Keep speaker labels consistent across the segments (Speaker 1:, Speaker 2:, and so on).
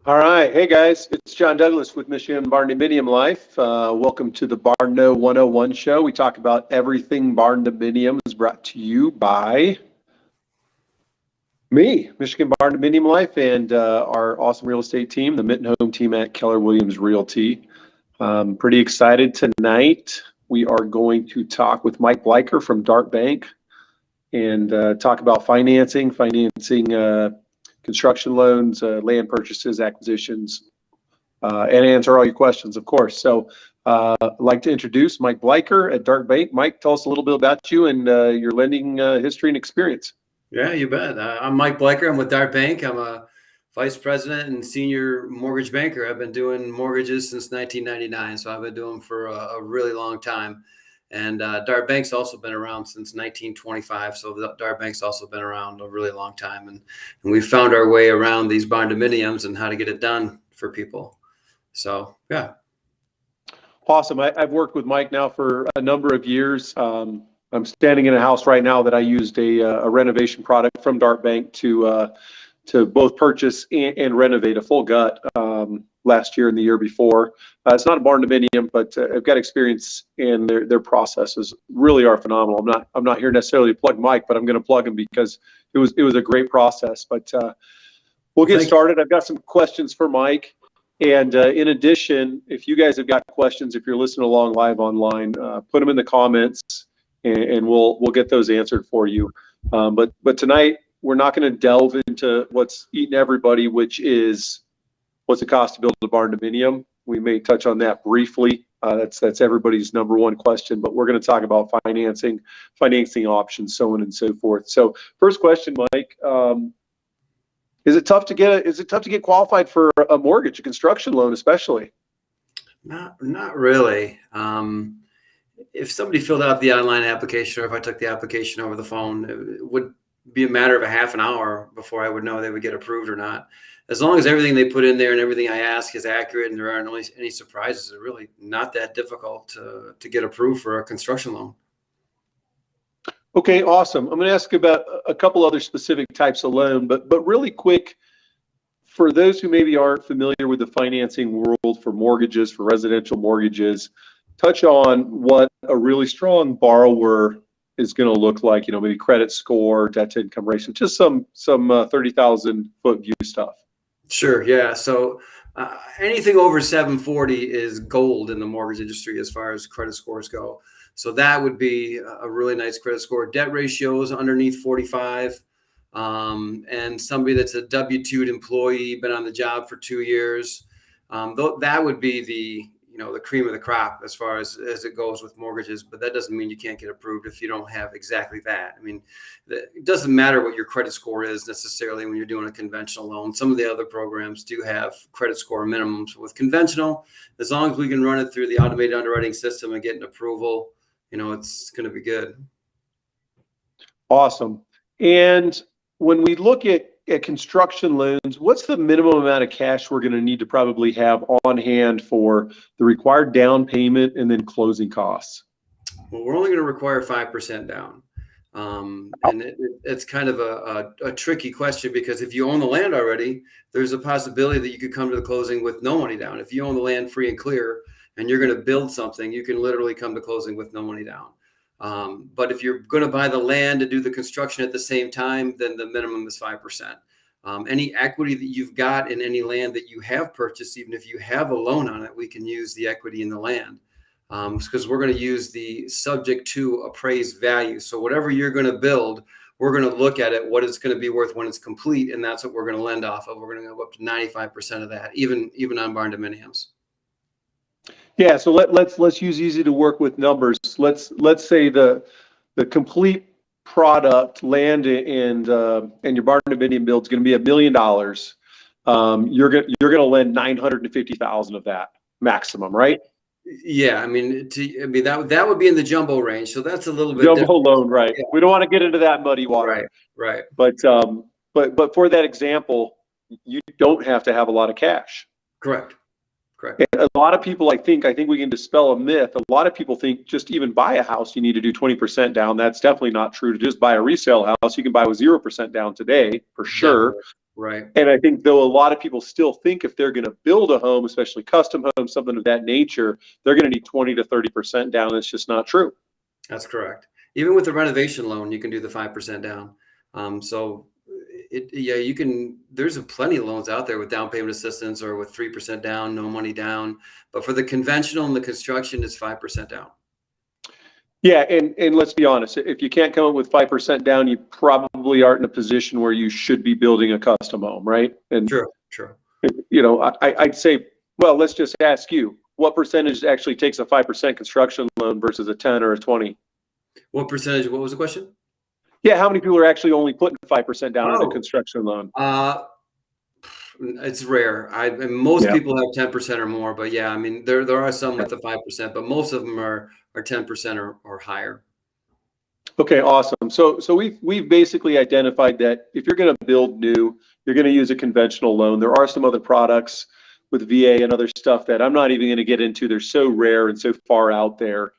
Speaker 1: All right. Hey, guys. It's John Douglas with Michigan Barn-Dominium Life. Welcome to the BarnKNOW 101 show. We talk about everything barn-dominium is brought to you by me, Michigan Barn-Dominium Life, and our awesome real estate team, the Mitten Home team at Keller Williams Realty. Pretty excited tonight. We are going to talk with Mike Bleicher from Dart Bank and talk about financing, construction loans, land purchases, acquisitions, and answer all your questions, of course. So I'd like to introduce Mike Bleicher at Dart Bank. Mike, tell us a little bit about you and your lending history and experience.
Speaker 2: Yeah, you bet. I'm Mike Bleicher. I'm with Dart Bank. I'm a vice president and senior mortgage banker. I've been doing mortgages since 1999, so I've been doing them for a really long time. And Dart Bank's also been around since 1925, so Dart Bank's also been around a really long time. And we found our way around these barn-dominiums and how to get it done for people. So, yeah.
Speaker 1: Awesome. I've worked with Mike now for a number of years. I'm standing in a house right now that I used a renovation product from Dart Bank to both purchase and renovate a full gut last year and the year before. It's not a barn-dominium, but I've got experience, and their processes really are phenomenal. I'm not here necessarily to plug Mike, but I'm going to plug him because it was a great process. But we'll get started. I've got some questions for Mike. And in addition, if you guys have got questions, if you're listening along live online, put them in the comments, and we'll get those answered for you. But tonight we're not going to delve into what's eating everybody, which is what's the cost to build a barn-dominium. We may touch on that briefly. That's everybody's number one question. But we're going to talk about financing options, so on and so forth. So first question, Mike. Is it tough to get qualified for a mortgage, a construction loan, especially?
Speaker 2: Not really. If somebody filled out the online application, or if I took the application over the phone, it would be a matter of a half an hour before I would know they would get approved or not. As long as everything they put in there and everything I ask is accurate and there aren't any surprises, it's really not that difficult to get approved for a construction loan.
Speaker 1: Okay, awesome. I'm going to ask about a couple other specific types of loan, but really quick, for those who maybe aren't familiar with the financing world for mortgages, for residential mortgages, touch on what a really strong borrower is going to look like, maybe credit score, debt to income ratio, just some 30,000 foot view stuff.
Speaker 2: Sure. Yeah. So anything over 740 is gold in the mortgage industry as far as credit scores go. So that would be a really nice credit score. Debt ratios underneath 45, and somebody that's a W-2'd employee, been on the job for 2 years. That would be the cream of the crop as far as it goes with mortgages. But that doesn't mean you can't get approved if you don't have exactly that. I mean, it doesn't matter what your credit score is necessarily when you're doing a conventional loan. Some of the other programs do have credit score minimums. With conventional, as long as we can run it through the automated underwriting system and get an approval, it's going to be good.
Speaker 1: Awesome. And when we look at construction loans, what's the minimum amount of cash we're going to need to probably have on hand for the required down payment and then closing costs?
Speaker 2: Well, we're only going to require 5% down. And it's kind of a tricky question, because if you own the land already, there's a possibility that you could come to the closing with no money down. If you own the land free and clear and you're going to build something, you can literally come to closing with no money down. But if you're going to buy the land and do the construction at the same time, then the minimum is 5%. Any equity that you've got in any land that you have purchased, even if you have a loan on it, we can use the equity in the land, because we're going to use the subject to appraised value. So whatever you're going to build, we're going to look at it, what it's going to be worth when it's complete, and that's what we're going to lend off of. We're going to go up to 95% of that, even on barn-dominiums.
Speaker 1: Yeah, so let's use easy to work with numbers. Let's say the complete product, land and your barn-dominium build is going to be $1 million. You're going to lend $950,000 of that maximum, right?
Speaker 2: Yeah, I mean that would be in the jumbo range, so that's a little bit
Speaker 1: jumbo
Speaker 2: different.
Speaker 1: Loan, right? Yeah. We don't want to get into that muddy water,
Speaker 2: right.
Speaker 1: But for that example, you don't have to have a lot of cash.
Speaker 2: Correct.
Speaker 1: And a lot of people, I think we can dispel a myth. A lot of people think just even buy a house, you need to do 20% down. That's definitely not true. To just buy a resale house, you can buy with 0% down today for sure.
Speaker 2: Right.
Speaker 1: And I think though a lot of people still think if they're going to build a home, especially custom home, something of that nature, they're going to need 20 to 30% down. It's just not true.
Speaker 2: That's correct. Even with the renovation loan, you can do the 5% down. So yeah, you can, there's plenty of loans out there with down payment assistance or with 3% down, no money down. But for the conventional and the construction, it's 5% down.
Speaker 1: Yeah, and let's be honest, if you can't come up with 5% down, you probably aren't in a position where you should be building a custom home, right? And
Speaker 2: True, true.
Speaker 1: you know, I'd say, well, let's just ask you, what percentage actually takes a 5% construction loan versus a 10 or a 20?
Speaker 2: What percentage? What was the question?
Speaker 1: Yeah, how many people are actually only putting 5% down in a
Speaker 2: Oh,
Speaker 1: construction loan?
Speaker 2: It's rare. And most
Speaker 1: Yeah.
Speaker 2: people have 10% or more, but yeah, I mean, there are some
Speaker 1: Yeah.
Speaker 2: with the 5%, but most of them are 10% or higher.
Speaker 1: Okay, awesome. So we've basically identified that if you're going to build new, you're going to use a conventional loan. There are some other products with VA and other stuff that I'm not even going to get into. They're so rare and so far out there.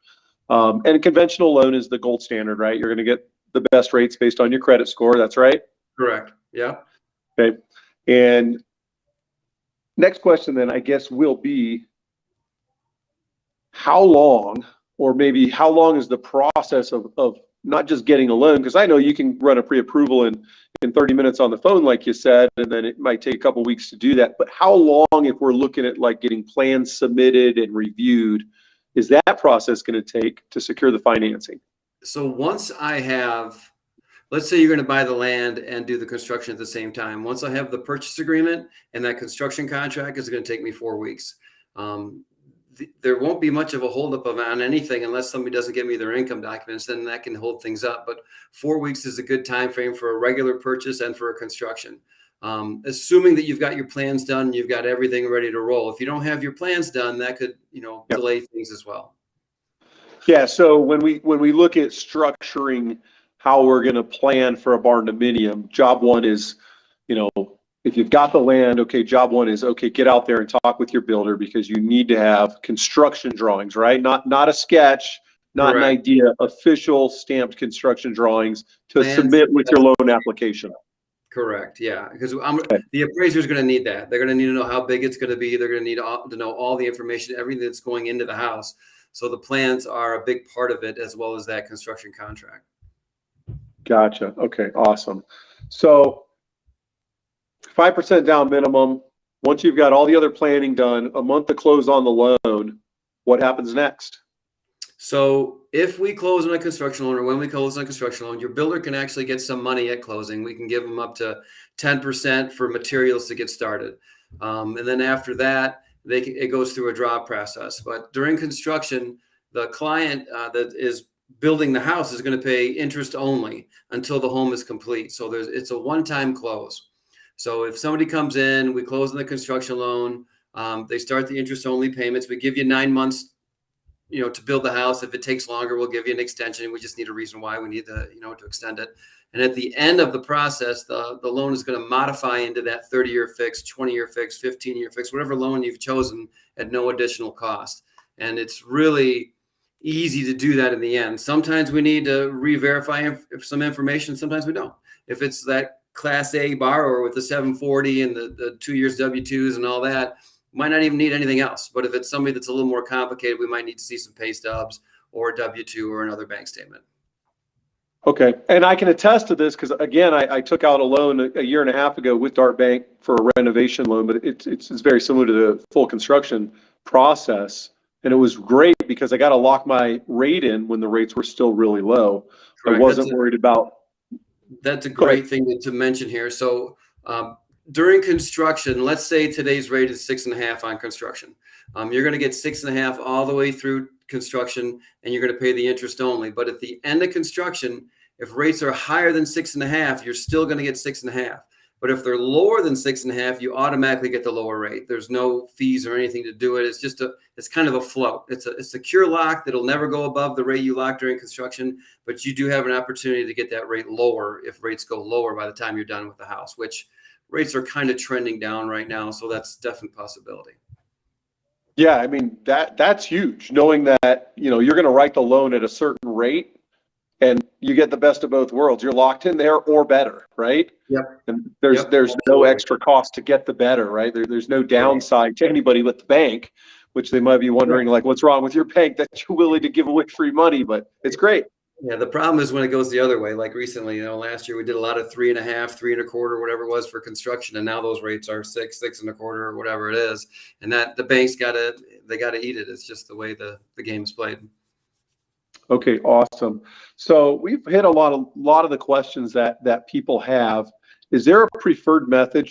Speaker 1: And a conventional loan is the gold standard, right? You're going to get the best rates based on your credit score. That's right.
Speaker 2: Correct. Yeah.
Speaker 1: Okay. And next question then, I guess, will be how long, or maybe how long is the process of not just getting a loan? Because I know you can run a pre-approval in 30 minutes on the phone, like you said, and then it might take a couple weeks to do that. But how long, if we're looking at like getting plans submitted and reviewed, is that process going to take to secure the financing?
Speaker 2: So once I have, let's say you're going to buy the land and do the construction at the same time. Once I have the purchase agreement and that construction contract, is going to take me 4 weeks. There won't be much of a holdup on anything unless somebody doesn't give me their income documents. Then that can hold things up. But 4 weeks is a good time frame for a regular purchase and for a construction. Assuming that you've got your plans done, you've got everything ready to roll. If you don't have your plans done, that could,
Speaker 1: Yep.
Speaker 2: delay things as well.
Speaker 1: Yeah. So when we look at structuring how we're going to plan for a barn dominium, job one is, if you've got the land, okay, job one is, okay, get out there and talk with your builder because you need to have construction drawings, right? Not a sketch, not an
Speaker 2: Correct.
Speaker 1: idea, official stamped construction drawings to
Speaker 2: Plans.
Speaker 1: submit with your loan application.
Speaker 2: Correct. Yeah, because the appraiser is going to need that. They're going to need to know how big it's going to be. They're going to need to know all the information, everything that's going into the house. So the plans are a big part of it, as well as that construction contract.
Speaker 1: Gotcha. Okay, awesome. So 5% down minimum. Once you've got all the other planning done, a month to close on the loan, what happens next?
Speaker 2: So if we close on a construction loan, or when we close on a construction loan, your builder can actually get some money at closing. We can give them up to 10% for materials to get started. And then after that, it goes through a draw process. But during construction, the client that is building the house is going to pay interest only until the home is complete. So it's a one-time close. So if somebody comes in, we close on the construction loan, they start the interest only payments. We give you 9 months, to build the house. If it takes longer, we'll give you an extension. We just need a reason why we need to extend it. And at the end of the process, the loan is going to modify into that 30-year fix, 20-year fix, 15-year fix, whatever loan you've chosen at no additional cost. And it's really easy to do that in the end. Sometimes we need to re-verify some information. Sometimes we don't. If it's that Class A borrower with the 740 and the 2 years W-2s and all that, might not even need anything else. But if it's somebody that's a little more complicated, we might need to see some pay stubs or a W-2 or another bank statement.
Speaker 1: Okay. And I can attest to this because, again, I took out a loan a year and a half ago with Dart Bank for a renovation loan, but it's very similar to the full construction process. And it was great because I got to lock my rate in when the rates were still really low.
Speaker 2: Correct.
Speaker 1: I wasn't worried about.
Speaker 2: That's a great thing to mention here. So during construction, let's say today's rate is 6.5 on construction. You're going to get 6.5 all the way through construction, and you're going to pay the interest only. But at the end of construction, if rates are higher than 6.5, you're still going to get 6.5. But if they're lower than 6.5, you automatically get the lower rate. There's no fees or anything to do it. It's just it's kind of a float. It's a secure lock that'll never go above the rate you lock during construction, but you do have an opportunity to get that rate lower if rates go lower by the time you're done with the house, which rates are kind of trending down right now. So that's definitely a possibility.
Speaker 1: Yeah, I mean, that's huge. Knowing that, you're going to write the loan at a certain rate and you get the best of both worlds. You're locked in there or better, right?
Speaker 2: Yep.
Speaker 1: And there's
Speaker 2: Yep.
Speaker 1: no
Speaker 2: Absolutely.
Speaker 1: extra cost to get the better, right? There's no
Speaker 2: Right.
Speaker 1: downside to anybody with the bank, which they might be wondering, like, what's wrong with your bank that you're willing to give away free money? But it's great.
Speaker 2: Yeah, the problem is when it goes the other way. Like recently, last year we did a lot of 3.5, 3.25, whatever it was for construction, and now those rates are 6, 6.25, or whatever it is. And that the banks gotta eat it. It's just the way the game's played.
Speaker 1: Okay, awesome. So we've hit a lot of the questions that people have. Is there a preferred method?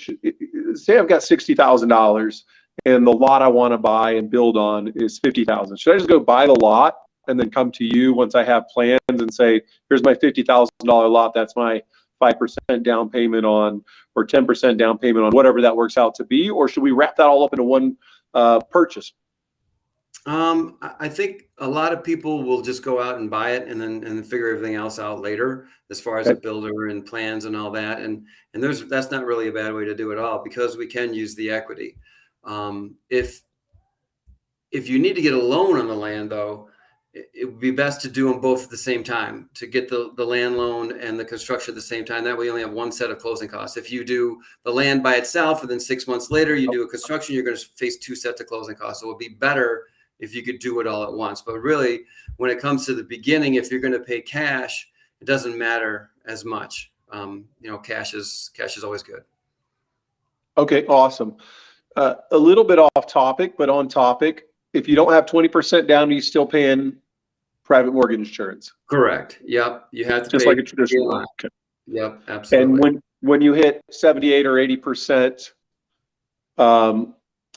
Speaker 1: Say I've got $60,000 and the lot I want to buy and build on is 50,000. Should I just go buy the lot and then come to you once I have plans and say, here's my $50,000 lot. That's my 5% down payment on, or 10% down payment on, whatever that works out to be? Or should we wrap that all up into one purchase?
Speaker 2: I think a lot of people will just go out and buy it and then figure everything else out later, as far as a builder and plans and all that. And that's not really a bad way to do it all, because we can use the equity. If you need to get a loan on the land, though, it would be best to do them both at the same time, to get the land loan and the construction at the same time. That way you only have one set of closing costs. If you do the land by itself and then 6 months later you do a construction, you're going to face 2 sets of closing costs. So it would be better if you could do it all at once. But really, when it comes to the beginning, if you're going to pay cash, it doesn't matter as much. Cash is always good.
Speaker 1: Okay, awesome. A little bit off topic, but on topic. If you don't have 20% down, are you still paying private mortgage insurance?
Speaker 2: Correct. Yep. You have to
Speaker 1: just
Speaker 2: pay
Speaker 1: like a traditional loan. Okay.
Speaker 2: Yep, absolutely.
Speaker 1: And when you hit 78 or 80%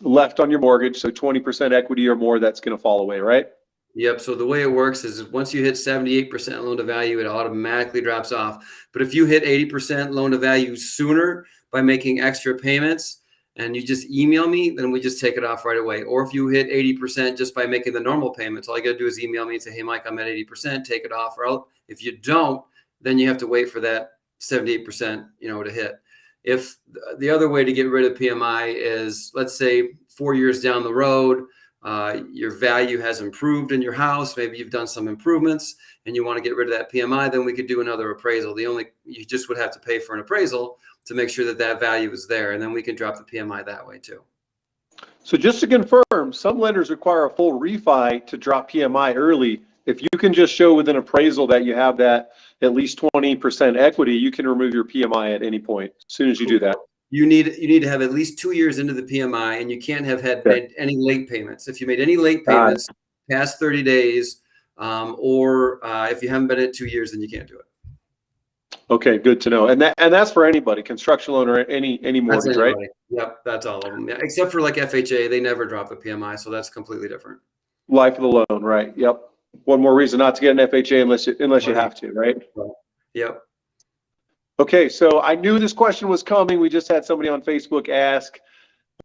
Speaker 1: left on your mortgage, so 20% equity or more, that's going to fall away, right?
Speaker 2: Yep. So the way it works is once you hit 78% loan to value, it automatically drops off. But if you hit 80% loan to value sooner by making extra payments, and you just email me, then we just take it off right away. Or if you hit 80% just by making the normal payments, all you got to do is email me and say, hey, Mike, I'm at 80%, take it off. Or if you don't, then you have to wait for that 78%, to hit. If the other way to get rid of PMI is, let's say 4 years down the road, your value has improved in your house, maybe you've done some improvements and you want to get rid of that PMI, then we could do another appraisal. You just would have to pay for an appraisal to make sure that value is there, and then we can drop the PMI that way too.
Speaker 1: So just to confirm, some lenders require a full refi to drop PMI early. If you can just show with an appraisal that you have that at least 20% equity, you can remove your PMI at any point as soon as you do that.
Speaker 2: You need to have at least 2 years into the PMI, and you can't have made any late payments. If you made any late payments past 30 days, or if you haven't been in it 2 years, then you can't do it.
Speaker 1: Okay, good to know. And that's for anybody, construction loan or any mortgage, right?
Speaker 2: Yep, that's all of them. Yeah, except for like FHA, they never drop the PMI, so that's completely different.
Speaker 1: Life of the loan, right? Yep. One more reason not to get an FHA unless you have to, right?
Speaker 2: Yep.
Speaker 1: Okay, so I knew this question was coming. We just had somebody on Facebook ask,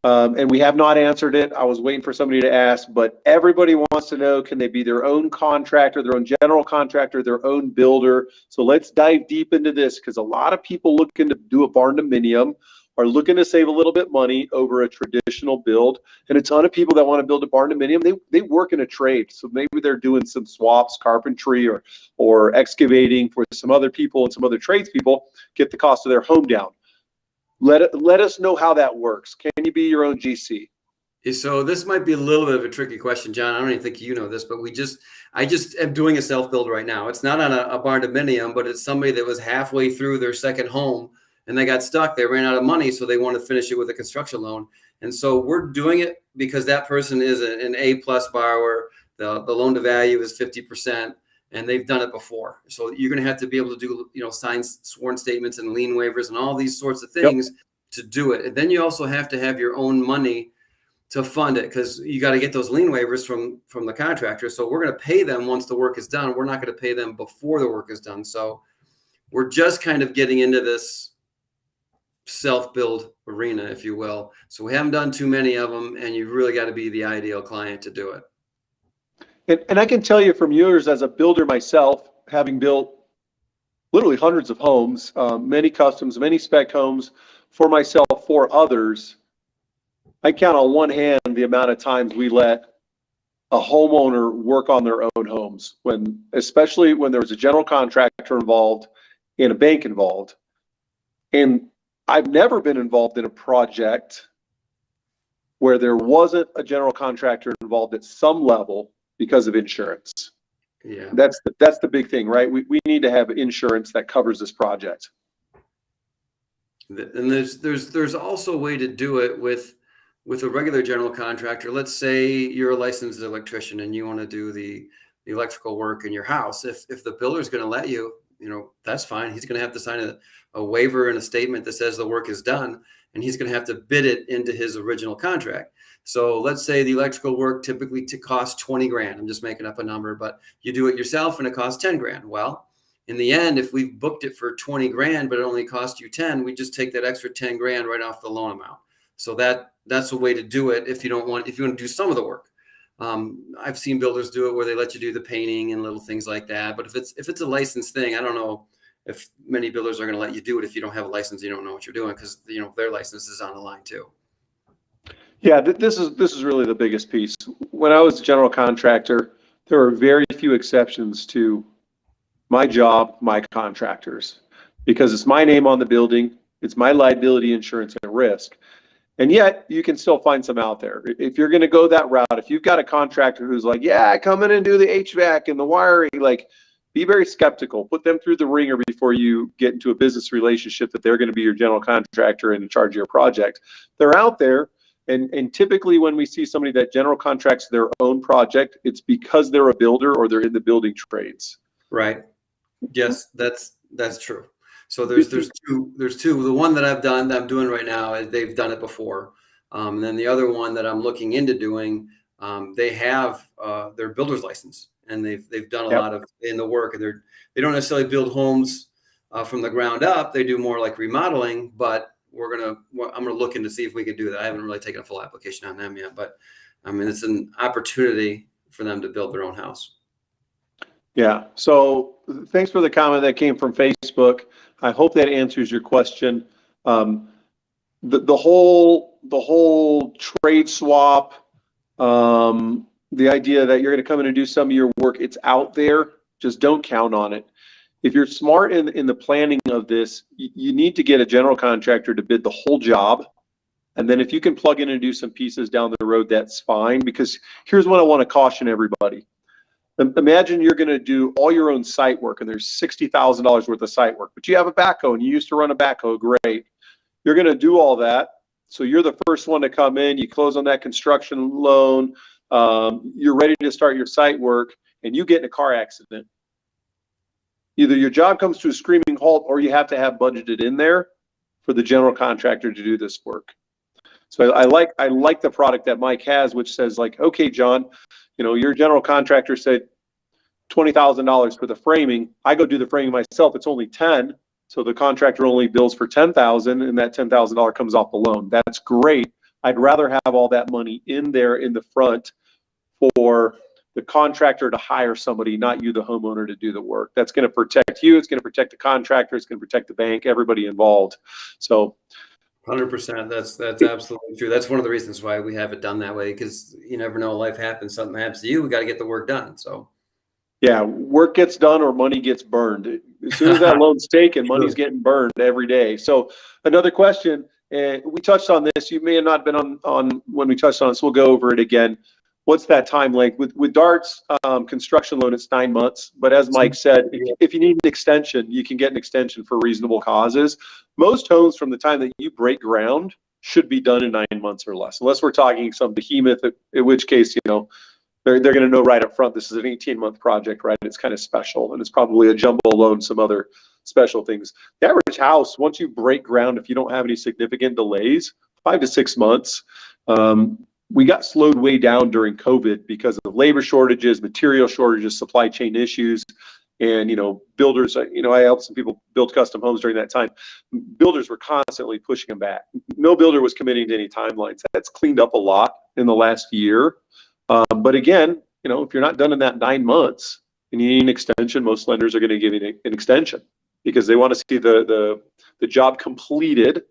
Speaker 1: and we have not answered it. I was waiting for somebody to ask, but everybody wants to know, can they be their own contractor, their own general contractor, their own builder? So let's dive deep into this, because a lot of people looking to do a barn dominium are looking to save a little bit money over a traditional build. And a ton of people that want to build a barn dominium, they work in a trade. So maybe they're doing some swaps, carpentry, or excavating for some other people, and some other tradespeople get the cost of their home down. Let us know how that works. Can you be your own GC?
Speaker 2: So this might be a little bit of a tricky question, John. I don't even think you know this, but I just am doing a self-build right now. It's not on a barn dominium, but it's somebody that was halfway through their second home and they got stuck. They ran out of money, so they want to finish it with a construction loan. And so we're doing it because that person is an A-plus borrower. The loan to value is 50%. And they've done it before. So you're going to have to be able to do, sign sworn statements and lien waivers and all these sorts of things to do it. And then you also have to have your own money to fund it, because you got to get those lien waivers from the contractor. So we're going to pay them once the work is done. We're not going to pay them before the work is done. So we're just kind of getting into this self-build arena, if you will. So we haven't done too many of them, and you've really got to be the ideal client to do it.
Speaker 1: And I can tell you from years as a builder myself, having built literally hundreds of homes, many customs, many spec homes for myself, for others, I count on one hand the amount of times we let a homeowner work on their own homes, especially when there was a general contractor involved and a bank involved. And I've never been involved in a project where there wasn't a general contractor involved at some level because of insurance.
Speaker 2: Yeah.
Speaker 1: That's the big thing, right? We need to have insurance that covers this project.
Speaker 2: And there's also a way to do it with a regular general contractor. Let's say you're a licensed electrician and you want to do the electrical work in your house. If the builder is going to let you, that's fine. He's going to have to sign a waiver and a statement that says the work is done, and he's going to have to bid it into his original contract. So let's say the electrical work typically costs 20 grand. I'm just making up a number, but you do it yourself and it costs 10 grand. Well, in the end, if we've booked it for 20 grand, but it only cost you 10, we just take that extra 10 grand right off the loan amount. So that's a way to do it if you want to do some of the work. I've seen builders do it where they let you do the painting and little things like that. But if it's a licensed thing, I don't know if many builders are going to let you do it if you don't have a license. You don't know what you're doing, because their license is on the line too.
Speaker 1: Yeah, this is really the biggest piece. When I was a general contractor, there were very few exceptions to my job, my contractors, because it's my name on the building, it's my liability insurance and risk. And yet you can still find some out there. If you're going to go that route, if you've got a contractor who's like, yeah, come in and do the HVAC and the wiring, like, be very skeptical. Put them through the ringer before you get into a business relationship that they're going to be your general contractor and in charge of your project. They're out there. And typically when we see somebody that general contracts their own project, it's because they're a builder or they're in the building trades.
Speaker 2: Right. Yes, that's true. So there's two. The one that I'm doing right now, they've done it before. And then the other one that I'm looking into doing, they have their builder's license, and they've done a lot of in the work, and they don't necessarily build homes from the ground up. They do more like remodeling, but I'm gonna look into see if we can do that. I haven't really taken a full application on them yet, but I mean, it's an opportunity for them to build their own house.
Speaker 1: Yeah. So thanks for the comment that came from Facebook. I hope that answers your question. The whole trade swap, the idea that you're going to come in and do some of your work, it's out there. Just don't count on it. If you're smart in the planning of this, you need to get a general contractor to bid the whole job. And then if you can plug in and do some pieces down the road, that's fine. Because here's what I want to caution everybody. Imagine you're going to do all your own site work and there's $60,000 worth of site work, but you have a backhoe and you used to run a backhoe. Great. You're going to do all that. So you're the first one to come in, you close on that construction loan, you're ready to start your site work, and you get in a car accident. Either your job comes to a screaming halt or you have to have budgeted in there for the general contractor to do this work. So I like the product that Mike has, which says like, okay, John, your general contractor said $20,000 for the framing. I go do the framing myself. It's only 10. So the contractor only bills for 10,000 and that $10,000 comes off the loan. That's great. I'd rather have all that money in there in the front for the contractor to hire somebody, not you, the homeowner, to do the work. That's going to protect you. It's going to protect the contractor. It's going to protect the bank, everybody involved. So
Speaker 2: 100%. That's absolutely true. That's one of the reasons why we have it done that way, because you never know, life happens, something happens to you. We got to get the work done. So
Speaker 1: yeah, work gets done or money gets burned. As soon as that loan's taken, money's getting burned every day. So another question, and we touched on this. You may have not been on when we touched on this. We'll go over it again. What's that time length? With Dart's construction loan, it's 9 months. But as Mike said, if you need an extension, you can get an extension for reasonable causes. Most homes from the time that you break ground should be done in 9 months or less, unless we're talking some behemoth, in which case, they're going to know right up front this is an 18-month project, right? It's kind of special, and it's probably a jumbo loan, some other special things. The average house, once you break ground, if you don't have any significant delays, 5 to 6 months. We got slowed way down during COVID because of labor shortages, material shortages, supply chain issues, and builders. I helped some people build custom homes during that time. Builders were constantly pushing them back. No builder was committing to any timelines. That's cleaned up a lot in the last year. But again, if you're not done in that 9 months and you need an extension, most lenders are going to give you an extension because they want to see the job completed.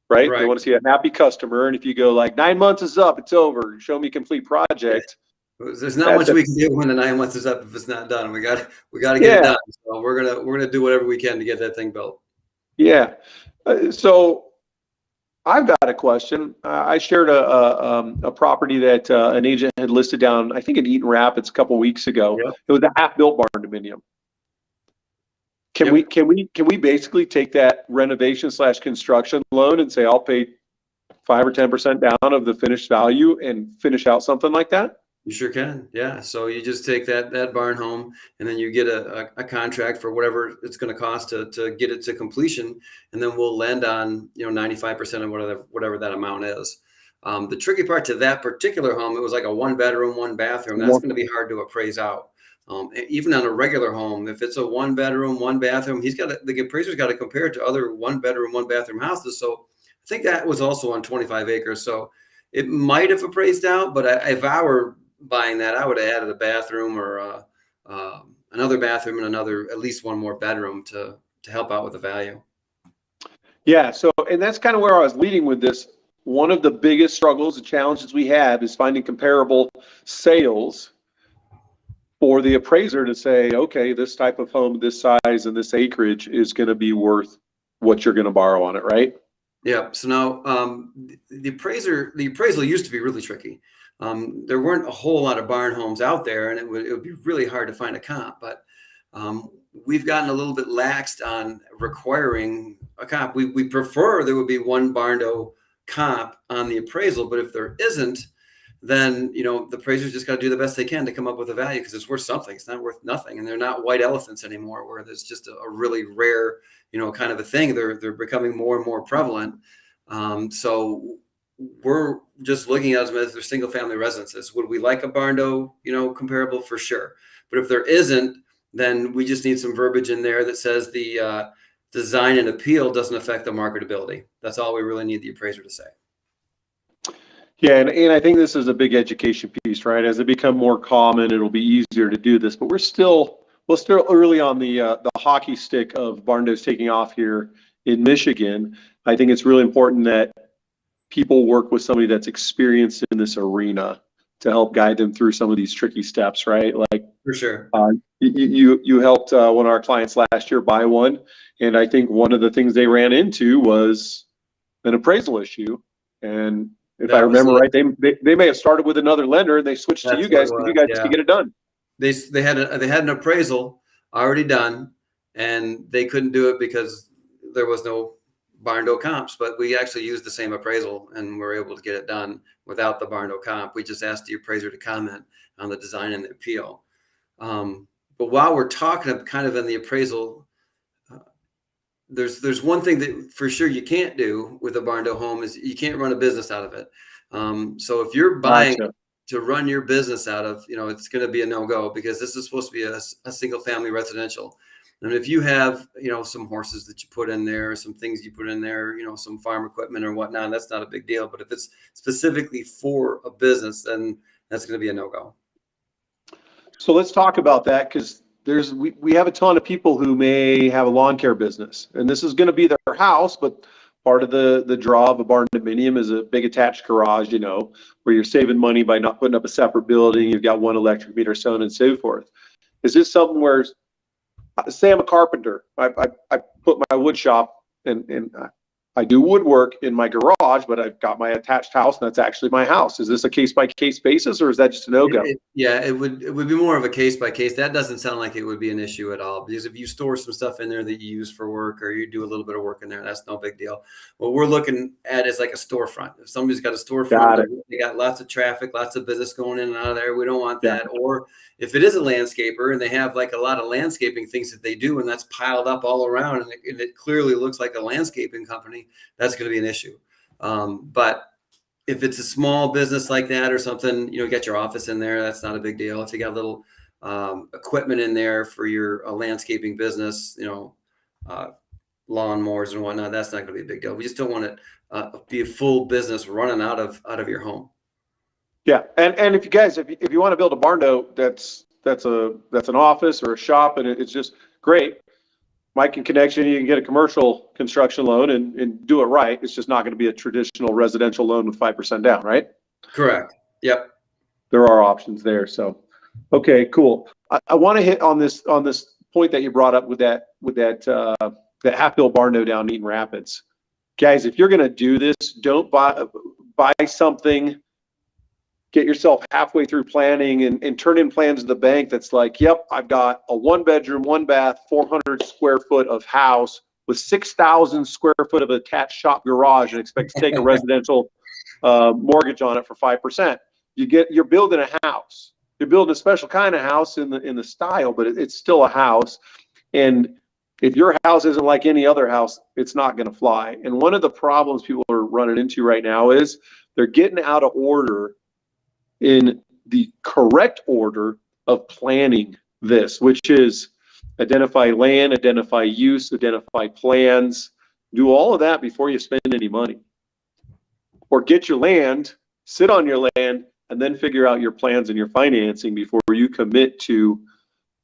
Speaker 1: Right? They want to see a happy customer. And if you go like 9 months is up, it's over, show me complete project,
Speaker 2: There's not much
Speaker 1: That's
Speaker 2: we can do when the 9 months is up if it's not done. We got to get it
Speaker 1: yeah,
Speaker 2: done. So we're gonna do whatever we can to get that thing built.
Speaker 1: yeah. So I've got a question. I shared a property that an agent had listed down, I think in Eaton Rapids a couple weeks ago.
Speaker 2: Yep.
Speaker 1: It was a half-built barn dominium. Can we
Speaker 2: Yep.
Speaker 1: can we can we basically take that renovation slash construction loan and say I'll pay 5 or 10% down of the finished value and finish out something like that?
Speaker 2: You sure can. Yeah. So you just take that barn home and then you get a contract for whatever it's going to cost to get it to completion. And then we'll lend on, 95% of whatever that amount is. The tricky part to that particular home, it was like a 1 bedroom, 1 bathroom. That's going to be hard to appraise out. Even on a regular home, if it's a 1 bedroom, 1 bathroom, the appraiser's got to compare it to other 1 bedroom, 1 bathroom houses. So I think that was also on 25 acres. So it might have appraised out, but if I were buying that, I would have added a bathroom or another bathroom and at least one more bedroom to help out with the value.
Speaker 1: Yeah, so and that's kind of where I was leading with this. One of the biggest struggles and challenges we have is finding comparable sales for the appraiser to say, okay, this type of home, this size and this acreage is going to be worth what you're going to borrow on it, right?
Speaker 2: Yeah. So now the appraisal used to be really tricky. There weren't a whole lot of barn homes out there, and it would be really hard to find a comp. But we've gotten a little bit laxed on requiring a comp. We prefer there would be one barn-do comp on the appraisal, but if there isn't, then the appraisers just got to do the best they can to come up with a value because it's worth something. It's not worth nothing, and they're not white elephants anymore, where there's just a really rare, kind of a thing. They're becoming more and more prevalent. So we're just looking at them as their single family residences. Would we like a barn-do, comparable? For sure. But if there isn't, then we just need some verbiage in there that says the design and appeal doesn't affect the marketability. That's all we really need the appraiser to say.
Speaker 1: Yeah, and I think this is a big education piece, right? As it become more common, it'll be easier to do this. But we're still early on the hockey stick of barn doors taking off here in Michigan. I think it's really important that people work with somebody that's experienced in this arena to help guide them through some of these tricky steps, right? Like
Speaker 2: For sure.
Speaker 1: you helped one of our clients last year buy one, and I think one of the things they ran into was an appraisal issue. And if I remember right, they may have started with another lender and they switched to you guys because you guys could get it done.
Speaker 2: They had an appraisal already done, and they couldn't do it because there was no barn-do comps. But we actually used the same appraisal and were able to get it done without the barn-do comp. We just asked the appraiser to comment on the design and the appeal. But while we're talking kind of in the appraisal, there's one thing that for sure you can't do with a barn-do home is you can't run a business out of it. So if you're buying to run your business out of, it's going to be a no-go because this is supposed to be a single family residential. And if you have, some horses that you put in there, some things you put in there, some farm equipment or whatnot, that's not a big deal. But if it's specifically for a business, then that's going to be a no-go.
Speaker 1: So let's talk about that because we have a ton of people who may have a lawn care business, and this is going to be their house, but part of the draw of a barn dominium is a big attached garage, where you're saving money by not putting up a separate building. You've got one electric meter, so on and so forth. Is this something where, say I'm a carpenter, I put my wood shop and I do woodwork in my garage, but I've got my attached house, and that's actually my house. Is this a case-by-case basis, or is that just a no-go?
Speaker 2: It would be more of a case-by-case. That doesn't sound like it would be an issue at all, because if you store some stuff in there that you use for work or you do a little bit of work in there, that's no big deal. What we're looking at is like a storefront. If somebody's got a storefront, they got lots of traffic, lots of business going in and out of there, we don't want that. Or if it is a landscaper and they have like a lot of landscaping things that they do, and that's piled up all around, and it clearly looks like a landscaping company, that's going to be an issue. But if it's a small business like that or something, you got your office in there, that's not a big deal. If you got little equipment in there for your landscaping business, lawnmowers and whatnot, that's not going to be a big deal. We just don't want it be a full business running out of your home.
Speaker 1: Yeah, and if you want to build a barn-do that's an office or a shop, and it's just great, Mike can connect you. You can get a commercial construction loan and do it right. It's just not going to be a traditional residential loan with 5% down, right?
Speaker 2: Correct. Yep.
Speaker 1: there are options there. So, okay, cool. I want to hit on this point that you brought up with that that half-bill BarnKNOW down in Eaton Rapids. Guys, if you're going to do this, don't buy something, get yourself halfway through planning and turn in plans to the bank that's like, yep, I've got a 1-bedroom, 1-bath, 400 square foot of house with 6,000 square foot of attached shop garage and expect to take a residential mortgage on it for 5%. You're building a house. You're building a special kind of house in the style, but it's still a house. And if your house isn't like any other house, it's not going to fly. And one of the problems people are running into right now is they're getting out of order in the correct order of planning this, which is identify land, identify use, identify plans, do all of that before you spend any money. Or get your land, sit on your land, and then figure out your plans and your financing before you commit to,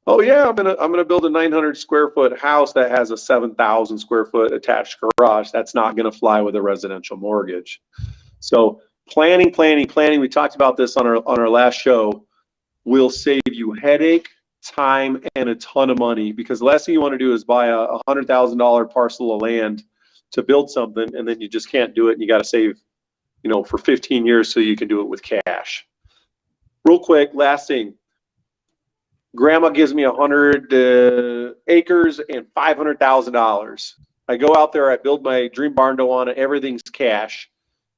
Speaker 1: oh yeah, I'm gonna build a 900 square foot house that has a 7,000 square foot attached garage. That's not gonna fly with a residential mortgage. So planning. We talked about this on our last show. Will save you headache, time, and a ton of money, because the last thing you want to do is buy a $100,000 parcel of land to build something, and then you just can't do it, and you got to save, for 15 years so you can do it with cash. Real quick, last thing. Grandma gives me 100 acres and $500,000. I go out there, I build my dream barn door on it, everything's cash.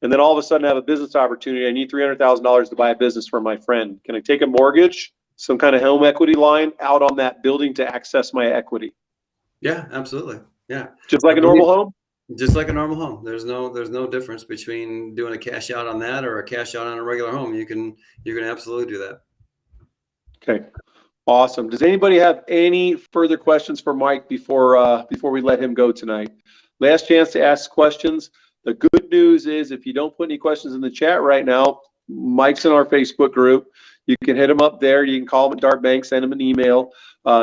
Speaker 1: And then all of a sudden I have a business opportunity. I need $300,000 to buy a business from my friend. Can I take a mortgage, some kind of home equity line out on that building to access my equity?
Speaker 2: Yeah, absolutely. Yeah.
Speaker 1: Just like a normal home?
Speaker 2: Just like a normal home. There's no difference between doing a cash out on that or a cash out on a regular home. You can absolutely do that.
Speaker 1: Okay. Awesome. Does anybody have any further questions for Mike before we let him go tonight? Last chance to ask questions. The good news is if you don't put any questions in the chat right now, Mike's in our Facebook group. You can hit him up there. You can call him at Dart Bank, send him an email.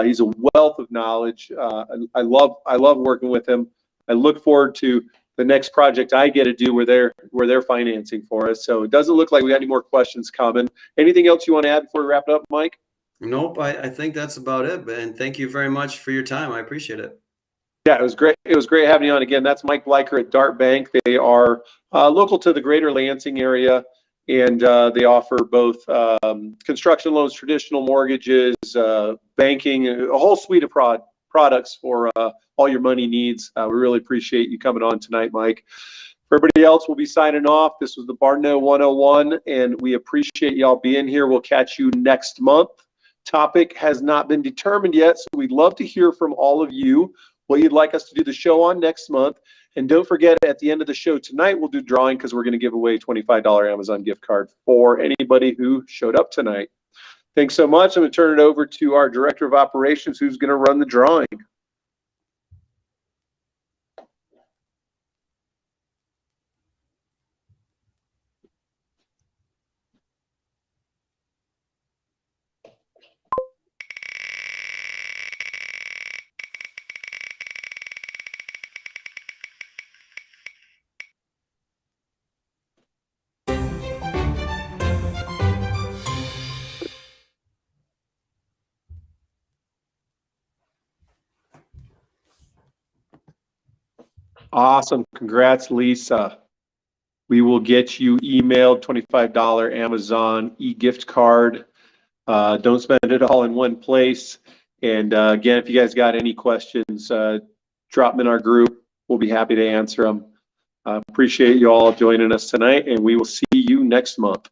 Speaker 1: He's a wealth of knowledge. I love working with him. I look forward to the next project I get to do where they're financing for us. So it doesn't look like we got any more questions coming. Anything else you want to add before we wrap it up, Mike?
Speaker 2: Nope, I think that's about it. And thank you very much for your time. I appreciate it.
Speaker 1: Yeah, it was great. It was great having you on again. That's Mike Bleicher at Dart Bank. They are local to the greater Lansing area, and they offer both construction loans, traditional mortgages, banking, a whole suite of products for all your money needs. We really appreciate you coming on tonight, Mike. For everybody else, we'll be signing off. This was the BarnKNOW 101, and we appreciate y'all being here. We'll catch you next month. Topic has not been determined yet, so we'd love to hear from all of you what you'd like us to do the show on next month. And don't forget, at the end of the show tonight, we'll do drawing because we're going to give away a $25 Amazon gift card for anybody who showed up tonight. Thanks so much. I'm going to turn it over to our Director of Operations, who's going to run the drawing. Awesome. Congrats, Lisa. We will get you emailed $25 Amazon e-gift card. Don't spend it all in one place. And again, if you guys got any questions, drop them in our group. We'll be happy to answer them. Appreciate you all joining us tonight, and we will see you next month.